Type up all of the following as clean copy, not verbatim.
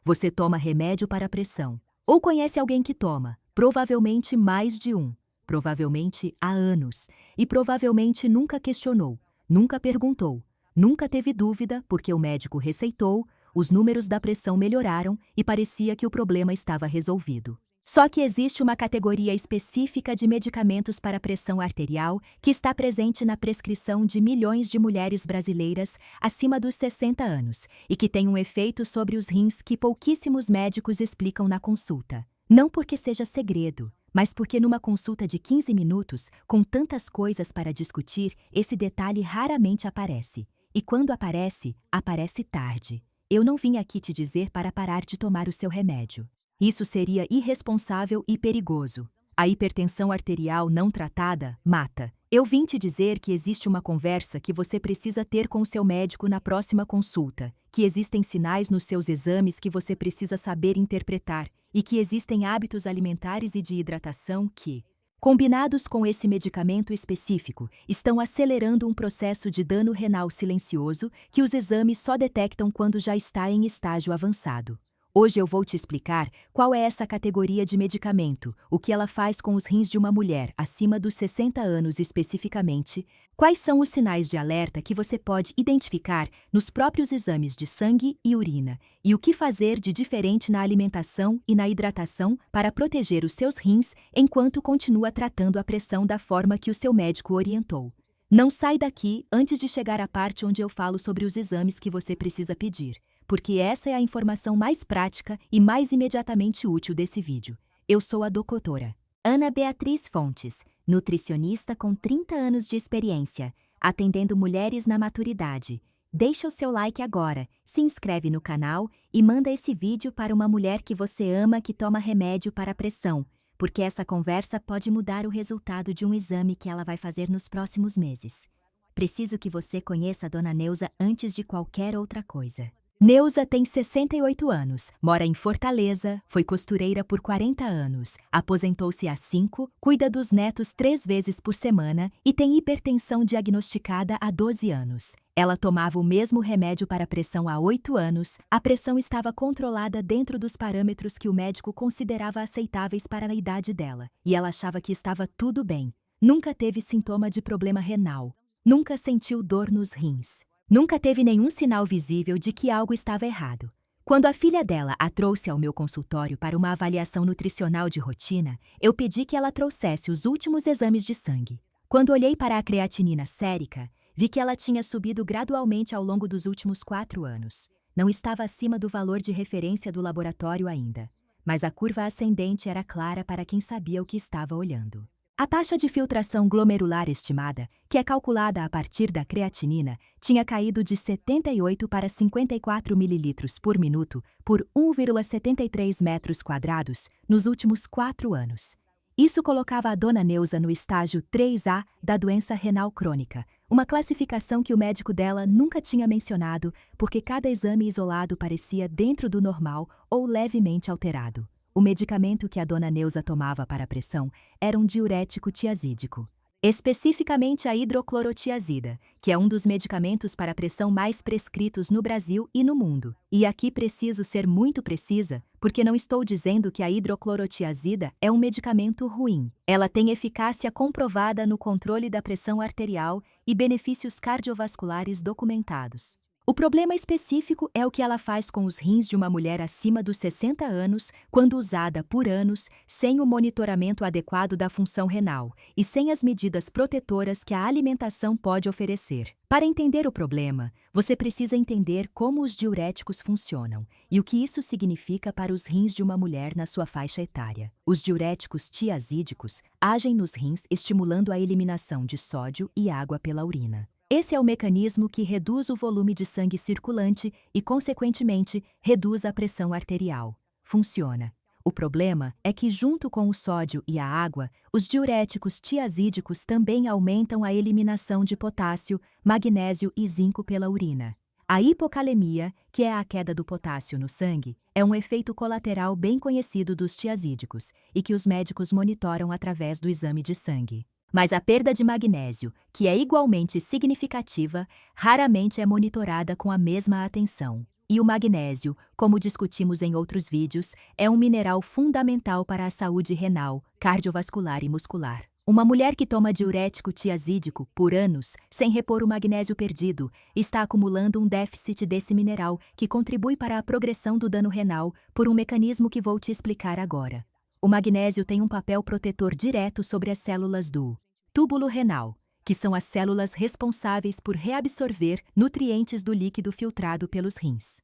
Você toma remédio para a pressão. Ou conhece alguém que toma, provavelmente mais de um, provavelmente há anos, e provavelmente nunca questionou, nunca perguntou, nunca teve dúvida porque o médico receitou, os números da pressão melhoraram e parecia que o problema estava resolvido. Só que existe uma categoria específica de medicamentos para pressão arterial que está presente na prescrição de milhões de mulheres brasileiras acima dos 60 anos e que tem um efeito sobre os rins que pouquíssimos médicos explicam na consulta. Não porque seja segredo, mas porque numa consulta de 15 minutos, com tantas coisas para discutir, esse detalhe raramente aparece. E quando aparece, aparece tarde. Eu não vim aqui te dizer para parar de tomar o seu remédio. Isso seria irresponsável e perigoso. A hipertensão arterial não tratada mata. Eu vim te dizer que existe uma conversa que você precisa ter com o seu médico na próxima consulta, que existem sinais nos seus exames que você precisa saber interpretar e que existem hábitos alimentares e de hidratação que, combinados com esse medicamento específico, estão acelerando um processo de dano renal silencioso que os exames só detectam quando já está em estágio avançado. Hoje eu vou te explicar qual é essa categoria de medicamento, o que ela faz com os rins de uma mulher acima dos 60 anos especificamente, quais são os sinais de alerta que você pode identificar nos próprios exames de sangue e urina, e o que fazer de diferente na alimentação e na hidratação para proteger os seus rins enquanto continua tratando a pressão da forma que o seu médico orientou. Não sai daqui antes de chegar à parte onde eu falo sobre os exames que você precisa pedir, porque essa é a informação mais prática e mais imediatamente útil desse vídeo. Eu sou a doutora Ana Beatriz Fontes, nutricionista com 30 anos de experiência, atendendo mulheres na maturidade. Deixa o seu like agora, se inscreve no canal e manda esse vídeo para uma mulher que você ama que toma remédio para a pressão, porque essa conversa pode mudar o resultado de um exame que ela vai fazer nos próximos meses. Preciso que você conheça a Dona Neuza antes de qualquer outra coisa. Neuza tem 68 anos, mora em Fortaleza, foi costureira por 40 anos, aposentou-se há 5, cuida dos netos 3 vezes por semana e tem hipertensão diagnosticada há 12 anos. Ela tomava o mesmo remédio para a pressão há 8 anos, a pressão estava controlada dentro dos parâmetros que o médico considerava aceitáveis para a idade dela, e ela achava que estava tudo bem. Nunca teve sintoma de problema renal, nunca sentiu dor nos rins. Nunca teve nenhum sinal visível de que algo estava errado. Quando a filha dela a trouxe ao meu consultório para uma avaliação nutricional de rotina, eu pedi que ela trouxesse os últimos exames de sangue. Quando olhei para a creatinina sérica, vi que ela tinha subido gradualmente ao longo dos últimos 4 anos. Não estava acima do valor de referência do laboratório ainda, mas a curva ascendente era clara para quem sabia o que estava olhando. A taxa de filtração glomerular estimada, que é calculada a partir da creatinina, tinha caído de 78 para 54 ml por minuto por 1,73 metros quadrados nos últimos 4 anos. Isso colocava a Dona Neuza no estágio 3A da doença renal crônica, uma classificação que o médico dela nunca tinha mencionado porque cada exame isolado parecia dentro do normal ou levemente alterado. O medicamento que a Dona Neuza tomava para a pressão era um diurético tiazídico, especificamente a hidroclorotiazida, que é um dos medicamentos para a pressão mais prescritos no Brasil e no mundo. E aqui preciso ser muito precisa, porque não estou dizendo que a hidroclorotiazida é um medicamento ruim. Ela tem eficácia comprovada no controle da pressão arterial e benefícios cardiovasculares documentados. O problema específico é o que ela faz com os rins de uma mulher acima dos 60 anos quando usada por anos sem o monitoramento adequado da função renal e sem as medidas protetoras que a alimentação pode oferecer. Para entender o problema, você precisa entender como os diuréticos funcionam e o que isso significa para os rins de uma mulher na sua faixa etária. Os diuréticos tiazídicos agem nos rins estimulando a eliminação de sódio e água pela urina. Esse é o mecanismo que reduz o volume de sangue circulante e, consequentemente, reduz a pressão arterial. Funciona. O problema é que, junto com o sódio e a água, os diuréticos tiazídicos também aumentam a eliminação de potássio, magnésio e zinco pela urina. A hipocalemia, que é a queda do potássio no sangue, é um efeito colateral bem conhecido dos tiazídicos e que os médicos monitoram através do exame de sangue. Mas a perda de magnésio, que é igualmente significativa, raramente é monitorada com a mesma atenção. E o magnésio, como discutimos em outros vídeos, é um mineral fundamental para a saúde renal, cardiovascular e muscular. Uma mulher que toma diurético tiazídico por anos, sem repor o magnésio perdido, está acumulando um déficit desse mineral que contribui para a progressão do dano renal por um mecanismo que vou te explicar agora. O magnésio tem um papel protetor direto sobre as células do túbulo renal, que são as células responsáveis por reabsorver nutrientes do líquido filtrado pelos rins.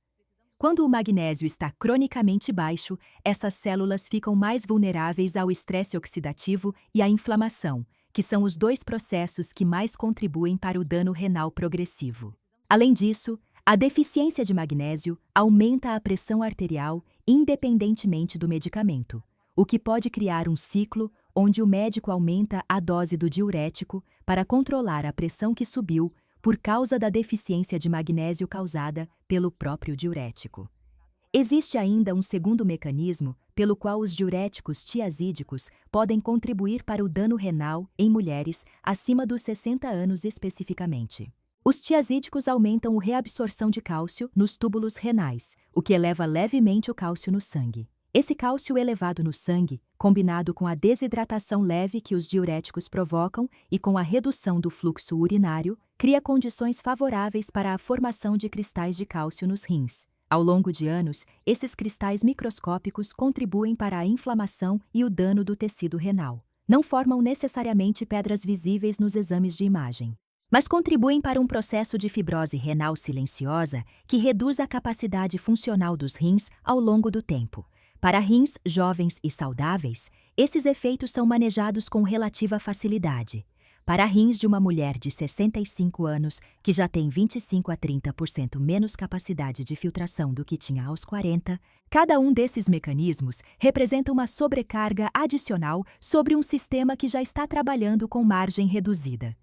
Quando o magnésio está cronicamente baixo, essas células ficam mais vulneráveis ao estresse oxidativo e à inflamação, que são os dois processos que mais contribuem para o dano renal progressivo. Além disso, a deficiência de magnésio aumenta a pressão arterial independentemente do medicamento, o que pode criar um ciclo onde o médico aumenta a dose do diurético para controlar a pressão que subiu por causa da deficiência de magnésio causada pelo próprio diurético. Existe ainda um segundo mecanismo pelo qual os diuréticos tiazídicos podem contribuir para o dano renal em mulheres acima dos 60 anos especificamente. Os tiazídicos aumentam a reabsorção de cálcio nos túbulos renais, o que eleva levemente o cálcio no sangue. Esse cálcio elevado no sangue, combinado com a desidratação leve que os diuréticos provocam e com a redução do fluxo urinário, cria condições favoráveis para a formação de cristais de cálcio nos rins. Ao longo de anos, esses cristais microscópicos contribuem para a inflamação e o dano do tecido renal. Não formam necessariamente pedras visíveis nos exames de imagem, mas contribuem para um processo de fibrose renal silenciosa que reduz a capacidade funcional dos rins ao longo do tempo. Para rins jovens e saudáveis, esses efeitos são manejados com relativa facilidade. Para rins de uma mulher de 65 anos, que já tem 25 a 30% menos capacidade de filtração do que tinha aos 40, cada um desses mecanismos representa uma sobrecarga adicional sobre um sistema que já está trabalhando com margem reduzida.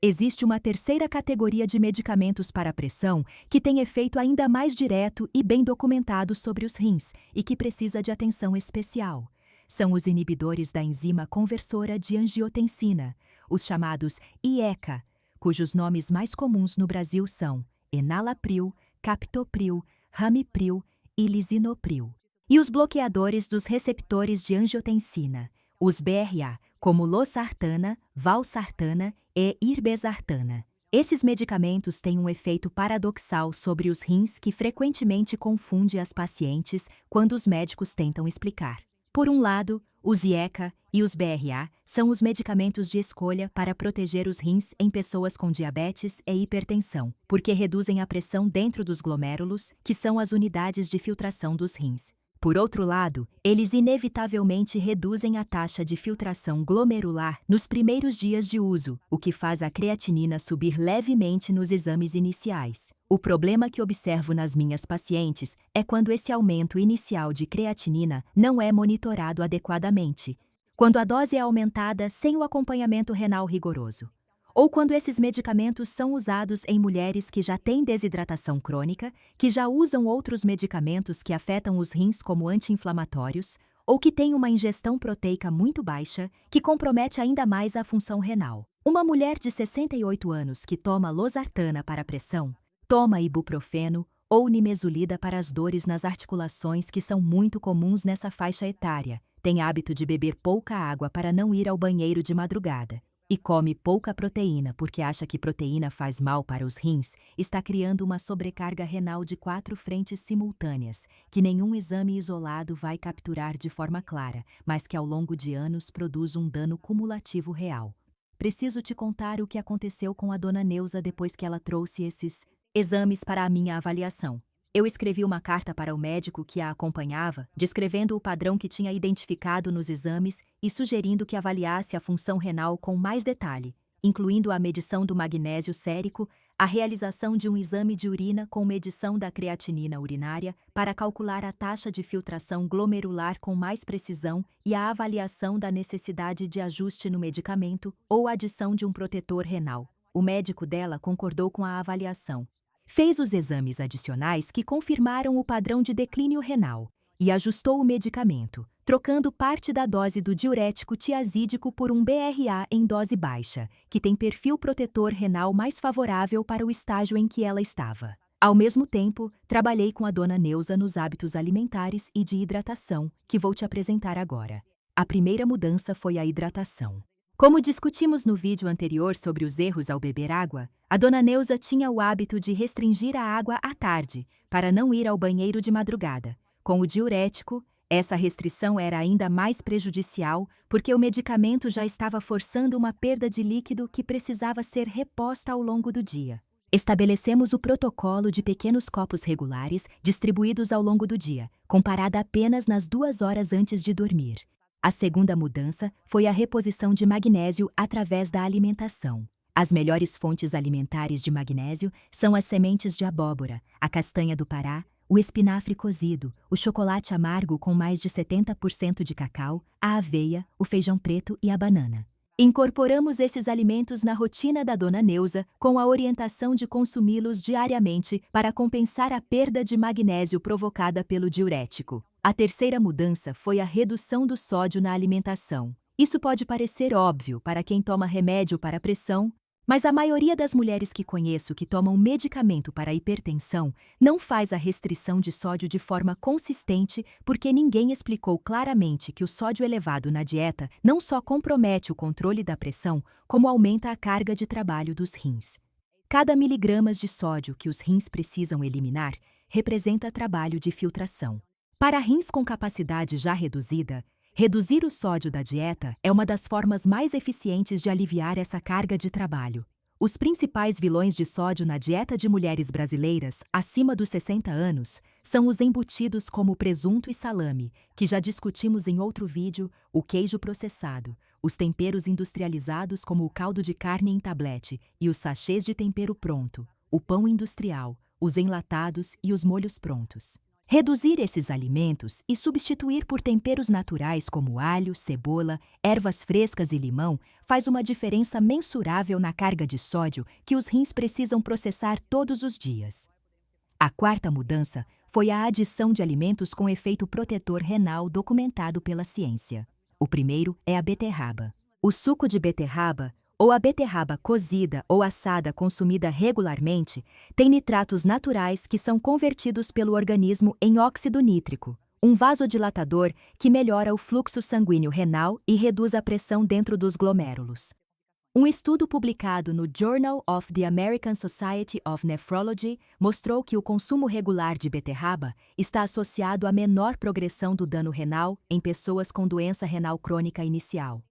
Existe uma terceira categoria de medicamentos para pressão que tem efeito ainda mais direto e bem documentado sobre os rins e que precisa de atenção especial. São os inibidores da enzima conversora de angiotensina, os chamados IECA, cujos nomes mais comuns no Brasil são enalapril, captopril, ramipril e lisinopril. E os bloqueadores dos receptores de angiotensina, os BRA, como losartana, valsartana e irbesartana. Esses medicamentos têm um efeito paradoxal sobre os rins que frequentemente confunde as pacientes quando os médicos tentam explicar. Por um lado, os IECA e os BRA são os medicamentos de escolha para proteger os rins em pessoas com diabetes e hipertensão, porque reduzem a pressão dentro dos glomérulos, que são as unidades de filtração dos rins. Por outro lado, eles inevitavelmente reduzem a taxa de filtração glomerular nos primeiros dias de uso, o que faz a creatinina subir levemente nos exames iniciais. O problema que observo nas minhas pacientes é quando esse aumento inicial de creatinina não é monitorado adequadamente, quando a dose é aumentada sem o acompanhamento renal rigoroso, ou quando esses medicamentos são usados em mulheres que já têm desidratação crônica, que já usam outros medicamentos que afetam os rins como anti-inflamatórios, ou que têm uma ingestão proteica muito baixa, que compromete ainda mais a função renal. Uma mulher de 68 anos que toma losartana para a pressão, toma ibuprofeno ou nimesulida para as dores nas articulações que são muito comuns nessa faixa etária, tem hábito de beber pouca água para não ir ao banheiro de madrugada, e come pouca proteína porque acha que proteína faz mal para os rins, está criando uma sobrecarga renal de 4 frentes simultâneas, que nenhum exame isolado vai capturar de forma clara, mas que ao longo de anos produz um dano cumulativo real. Preciso te contar o que aconteceu com a dona Neuza depois que ela trouxe esses exames para a minha avaliação. Eu escrevi uma carta para o médico que a acompanhava, descrevendo o padrão que tinha identificado nos exames e sugerindo que avaliasse a função renal com mais detalhe, incluindo a medição do magnésio sérico, a realização de um exame de urina com medição da creatinina urinária para calcular a taxa de filtração glomerular com mais precisão e a avaliação da necessidade de ajuste no medicamento ou adição de um protetor renal. O médico dela concordou com a avaliação. Fez os exames adicionais que confirmaram o padrão de declínio renal e ajustou o medicamento, trocando parte da dose do diurético tiazídico por um BRA em dose baixa, que tem perfil protetor renal mais favorável para o estágio em que ela estava. Ao mesmo tempo, trabalhei com a dona Neuza nos hábitos alimentares e de hidratação, que vou te apresentar agora. A primeira mudança foi a hidratação. Como discutimos no vídeo anterior sobre os erros ao beber água, a dona Neuza tinha o hábito de restringir a água à tarde, para não ir ao banheiro de madrugada. Com o diurético, essa restrição era ainda mais prejudicial porque o medicamento já estava forçando uma perda de líquido que precisava ser reposta ao longo do dia. Estabelecemos o protocolo de pequenos copos regulares distribuídos ao longo do dia, comparada apenas nas 2 horas antes de dormir. A segunda mudança foi a reposição de magnésio através da alimentação. As melhores fontes alimentares de magnésio são as sementes de abóbora, a castanha do Pará, o espinafre cozido, o chocolate amargo com mais de 70% de cacau, a aveia, o feijão preto e a banana. Incorporamos esses alimentos na rotina da dona Neuza com a orientação de consumi-los diariamente para compensar a perda de magnésio provocada pelo diurético. A terceira mudança foi a redução do sódio na alimentação. Isso pode parecer óbvio para quem toma remédio para pressão, mas a maioria das mulheres que conheço que tomam medicamento para hipertensão não faz a restrição de sódio de forma consistente porque ninguém explicou claramente que o sódio elevado na dieta não só compromete o controle da pressão, como aumenta a carga de trabalho dos rins. Cada miligramas de sódio que os rins precisam eliminar representa trabalho de filtração. Para rins com capacidade já reduzida, reduzir o sódio da dieta é uma das formas mais eficientes de aliviar essa carga de trabalho. Os principais vilões de sódio na dieta de mulheres brasileiras acima dos 60 anos são os embutidos como presunto e salame, que já discutimos em outro vídeo, o queijo processado, os temperos industrializados como o caldo de carne em tablete e os sachês de tempero pronto, o pão industrial, os enlatados e os molhos prontos. Reduzir esses alimentos e substituir por temperos naturais como alho, cebola, ervas frescas e limão faz uma diferença mensurável na carga de sódio que os rins precisam processar todos os dias. A quarta mudança foi a adição de alimentos com efeito protetor renal documentado pela ciência. O primeiro é a beterraba. O suco de beterraba, ou a beterraba cozida ou assada consumida regularmente, tem nitratos naturais que são convertidos pelo organismo em óxido nítrico, um vasodilatador que melhora o fluxo sanguíneo renal e reduz a pressão dentro dos glomérulos. Um estudo publicado no Journal of the American Society of Nephrology mostrou que o consumo regular de beterraba está associado a menor progressão do dano renal em pessoas com doença renal crônica inicial.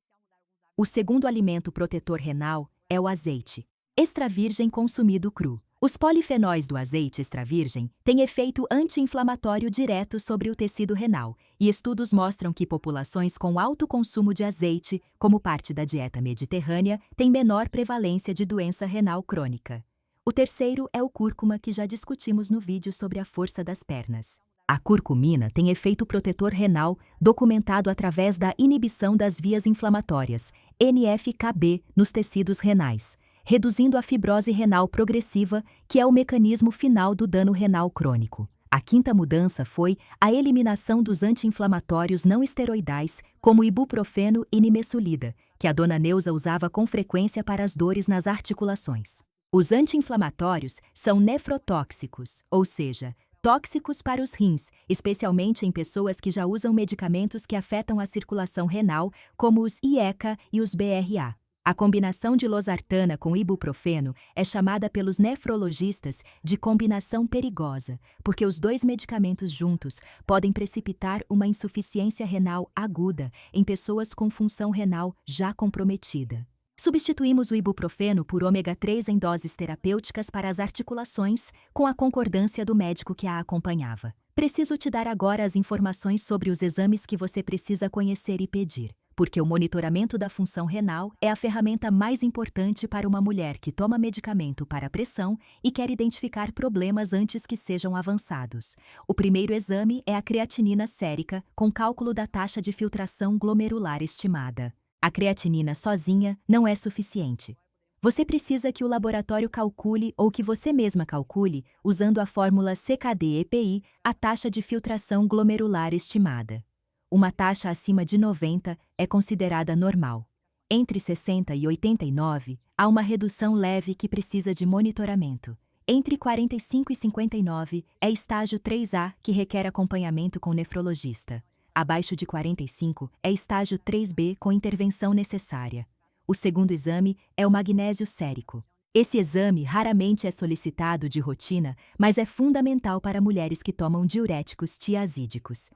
O segundo alimento protetor renal é o azeite extra virgem consumido cru. Os polifenóis do azeite extra virgem têm efeito anti-inflamatório direto sobre o tecido renal, e estudos mostram que populações com alto consumo de azeite, como parte da dieta mediterrânea, têm menor prevalência de doença renal crônica. O terceiro é o cúrcuma, que já discutimos no vídeo sobre a força das pernas. A curcumina tem efeito protetor renal documentado através da inibição das vias inflamatórias, NF-κB, nos tecidos renais, reduzindo a fibrose renal progressiva, que é o mecanismo final do dano renal crônico. A quinta mudança foi a eliminação dos anti-inflamatórios não esteroidais, como ibuprofeno e nimesulida, que a dona Neuza usava com frequência para as dores nas articulações. Os anti-inflamatórios são nefrotóxicos, ou seja, tóxicos para os rins, especialmente em pessoas que já usam medicamentos que afetam a circulação renal, como os IECA e os BRA. A combinação de losartana com ibuprofeno é chamada pelos nefrologistas de combinação perigosa, porque os dois medicamentos juntos podem precipitar uma insuficiência renal aguda em pessoas com função renal já comprometida. Substituímos o ibuprofeno por ômega 3 em doses terapêuticas para as articulações, com a concordância do médico que a acompanhava. Preciso te dar agora as informações sobre os exames que você precisa conhecer e pedir, porque o monitoramento da função renal é a ferramenta mais importante para uma mulher que toma medicamento para pressão e quer identificar problemas antes que sejam avançados. O primeiro exame é a creatinina sérica, com cálculo da taxa de filtração glomerular estimada. A creatinina sozinha não é suficiente. Você precisa que o laboratório calcule ou que você mesma calcule, usando a fórmula CKD-EPI, a taxa de filtração glomerular estimada. Uma taxa acima de 90 é considerada normal. Entre 60 e 89, há uma redução leve que precisa de monitoramento. Entre 45 e 59 é estágio 3A, que requer acompanhamento com nefrologista. Abaixo de 45 é estágio 3B com intervenção necessária. O segundo exame é o magnésio sérico. Esse exame raramente é solicitado de rotina, mas é fundamental para mulheres que tomam diuréticos tiazídicos.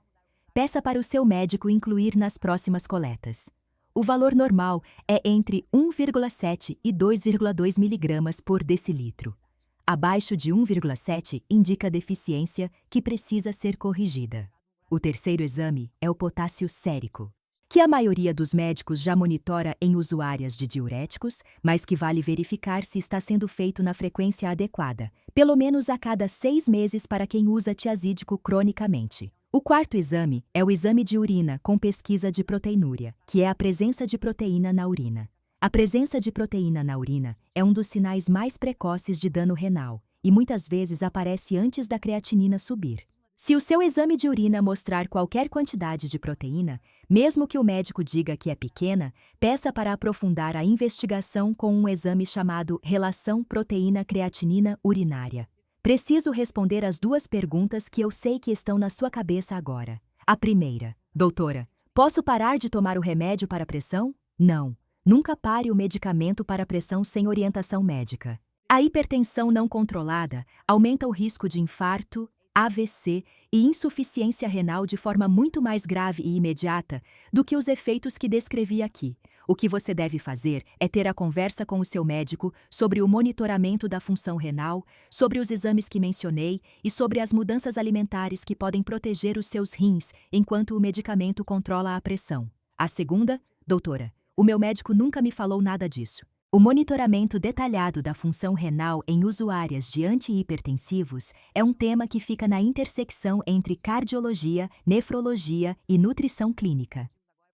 Peça para o seu médico incluir nas próximas coletas. O valor normal é entre 1,7 e 2,2 mg por decilitro. Abaixo de 1,7 indica deficiência que precisa ser corrigida. O terceiro exame é o potássio sérico, que a maioria dos médicos já monitora em usuárias de diuréticos, mas que vale verificar se está sendo feito na frequência adequada, pelo menos a cada 6 meses para quem usa tiazídico cronicamente. O quarto exame é o exame de urina com pesquisa de proteinúria, que é a presença de proteína na urina. A presença de proteína na urina é um dos sinais mais precoces de dano renal e muitas vezes aparece antes da creatinina subir. Se o seu exame de urina mostrar qualquer quantidade de proteína, mesmo que o médico diga que é pequena, peça para aprofundar a investigação com um exame chamado relação proteína-creatinina urinária. Preciso responder as 2 perguntas que eu sei que estão na sua cabeça agora. A primeira: doutora, posso parar de tomar o remédio para a pressão? Não. Nunca pare o medicamento para a pressão sem orientação médica. A hipertensão não controlada aumenta o risco de infarto, AVC e insuficiência renal de forma muito mais grave e imediata do que os efeitos que descrevi aqui. O que você deve fazer é ter a conversa com o seu médico sobre o monitoramento da função renal, sobre os exames que mencionei e sobre as mudanças alimentares que podem proteger os seus rins enquanto o medicamento controla a pressão. A segunda: doutora, o meu médico nunca me falou nada disso. O monitoramento detalhado da função renal em usuárias de antihipertensivos é um tema que fica na intersecção entre cardiologia, nefrologia e nutrição clínica.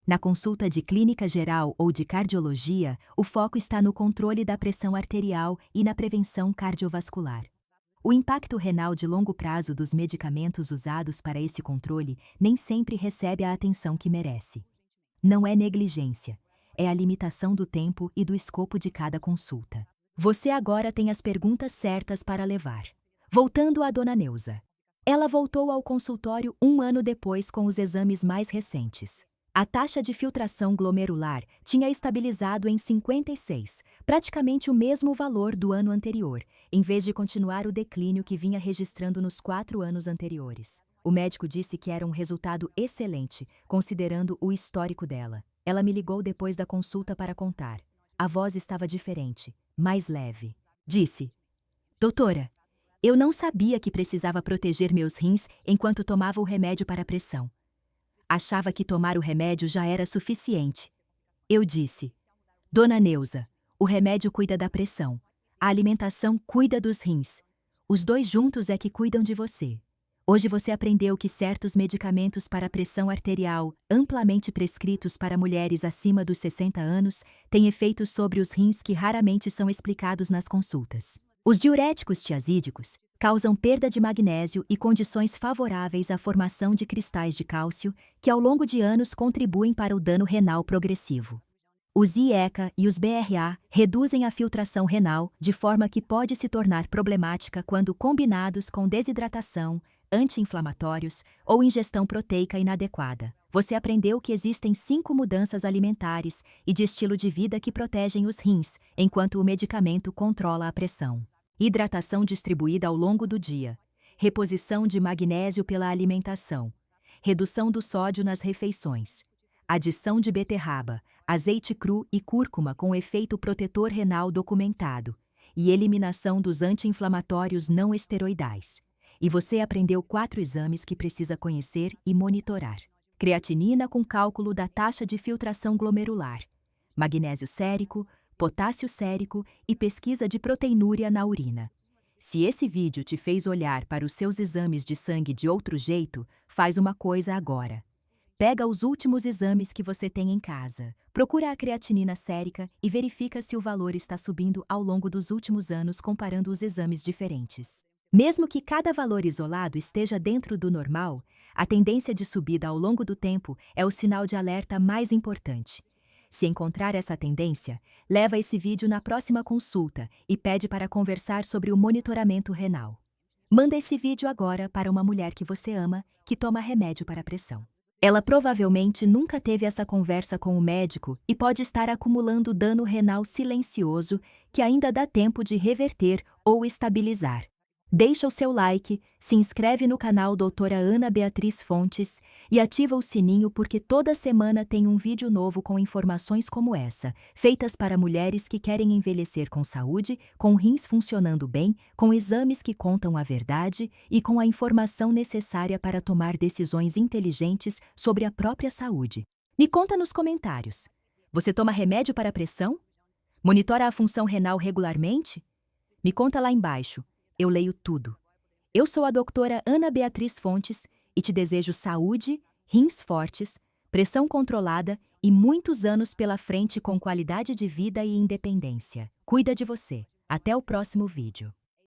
Na consulta de clínica geral ou de cardiologia, o foco está no controle da pressão arterial e na prevenção cardiovascular. O impacto renal de longo prazo dos medicamentos usados para esse controle nem sempre recebe a atenção que merece. Não é negligência. É a limitação do tempo e do escopo de cada consulta. Você agora tem as perguntas certas para levar. Voltando à Dona Neuza. Ela voltou ao consultório 1 ano depois com os exames mais recentes. A taxa de filtração glomerular tinha estabilizado em 56, praticamente o mesmo valor do ano anterior, em vez de continuar o declínio que vinha registrando nos 4 anos anteriores. O médico disse que era um resultado excelente, considerando o histórico dela. Ela me ligou depois da consulta para contar. A voz estava diferente, mais leve. Disse: doutora, eu não sabia que precisava proteger meus rins enquanto tomava o remédio para a pressão. Achava que tomar o remédio já era suficiente. Eu disse: Dona Neuza, o remédio cuida da pressão. A alimentação cuida dos rins. Os 2 juntos é que cuidam de você. Hoje você aprendeu que certos medicamentos para pressão arterial, amplamente prescritos para mulheres acima dos 60 anos, têm efeitos sobre os rins que raramente são explicados nas consultas. Os diuréticos tiazídicos causam perda de magnésio e condições favoráveis à formação de cristais de cálcio, que ao longo de anos contribuem para o dano renal progressivo. Os IECA e os BRA reduzem a filtração renal de forma que pode se tornar problemática quando combinados com desidratação, anti-inflamatórios ou ingestão proteica inadequada. Você aprendeu que existem 5 mudanças alimentares e de estilo de vida que protegem os rins, enquanto o medicamento controla a pressão. Hidratação distribuída ao longo do dia. Reposição de magnésio pela alimentação. Redução do sódio nas refeições. Adição de beterraba, azeite cru e cúrcuma com efeito protetor renal documentado. E eliminação dos anti-inflamatórios não esteroidais. E você aprendeu 4 exames que precisa conhecer e monitorar. Creatinina com cálculo da taxa de filtração glomerular, magnésio sérico, potássio sérico e pesquisa de proteinúria na urina. Se esse vídeo te fez olhar para os seus exames de sangue de outro jeito, faz uma coisa agora. Pega os últimos exames que você tem em casa, procura a creatinina sérica e verifica se o valor está subindo ao longo dos últimos anos comparando os exames diferentes. Mesmo que cada valor isolado esteja dentro do normal, a tendência de subida ao longo do tempo é o sinal de alerta mais importante. Se encontrar essa tendência, leva esse vídeo na próxima consulta e pede para conversar sobre o monitoramento renal. Manda esse vídeo agora para uma mulher que você ama, que toma remédio para a pressão. Ela provavelmente nunca teve essa conversa com o médico e pode estar acumulando dano renal silencioso que ainda dá tempo de reverter ou estabilizar. Deixa o seu like, se inscreve no canal Doutora Ana Beatriz Fontes e ativa o sininho porque toda semana tem um vídeo novo com informações como essa, feitas para mulheres que querem envelhecer com saúde, com rins funcionando bem, com exames que contam a verdade e com a informação necessária para tomar decisões inteligentes sobre a própria saúde. Me conta nos comentários. Você toma remédio para a pressão? Monitora a função renal regularmente? Me conta lá embaixo. Eu leio tudo. Eu sou a doutora Ana Beatriz Fontes e te desejo saúde, rins fortes, pressão controlada e muitos anos pela frente com qualidade de vida e independência. Cuida de você. Até o próximo vídeo.